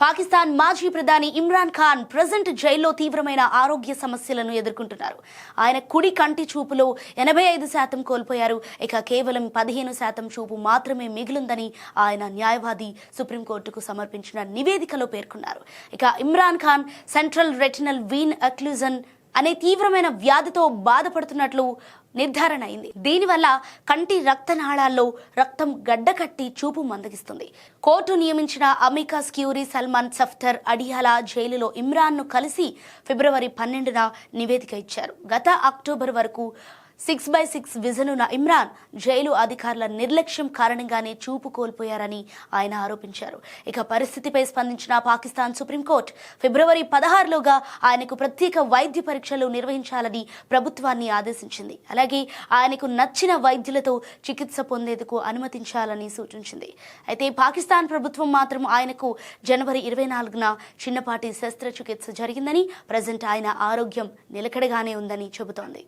పాకిస్తాన్ మాజీ ప్రధాని ఇమ్రాన్ ఖాన్ ప్రజెంట్ జైల్లో తీవ్రమైన ఆరోగ్య సమస్యలను ఎదుర్కొంటున్నారు. ఆయన కుడి కంటి చూపులో 85% కోల్పోయారు. ఇక కేవలం 15% చూపు మాత్రమే మిగిలిందని ఆయన న్యాయవాది సుప్రీంకోర్టుకు సమర్పించిన నివేదికలో పేర్కొన్నారు. ఇక Imran Khan central retinal Wien occlusion అనే తీవ్రమైన వ్యాధితో బాధపడుతున్నట్లు నిర్ధారణ అయింది. దీనివల్ల కంటి రక్తనాళాల్లో రక్తం గడ్డకట్టి చూపు మందగిస్తుంది. కోర్టు నియమించిన అమికస్ క్యూరీ సల్మాన్ సఫ్దర్ అడియాలా జైలులో ఇమ్రాన్ను కలిసి ఫిబ్రవరి 12న నివేదిక ఇచ్చారు. గత అక్టోబర్ వరకు 6/6 విజన్ ఉన్న ఇమ్రాన్ జైలు అధికారుల నిర్లక్ష్యం కారణంగానే చూపు కోల్పోయారని ఆయన ఆరోపించారు. ఇక పరిస్థితిపై స్పందించిన పాకిస్తాన్ సుప్రీంకోర్టు ఫిబ్రవరి 16లోగా ఆయనకు ప్రత్యేక వైద్య పరీక్షలు నిర్వహించాలని ప్రభుత్వాన్ని ఆదేశించింది. అలాగే ఆయనకు నచ్చిన వైద్యులతో చికిత్స పొందేందుకు అనుమతించాలని సూచించింది. అయితే పాకిస్తాన్ ప్రభుత్వం మాత్రం ఆయనకు జనవరి 24న చిన్నపాటి శస్త్రచికిత్స జరిగిందని, ప్రజెంట్ ఆయన ఆరోగ్యం నిలకడగానే ఉందని చెబుతోంది.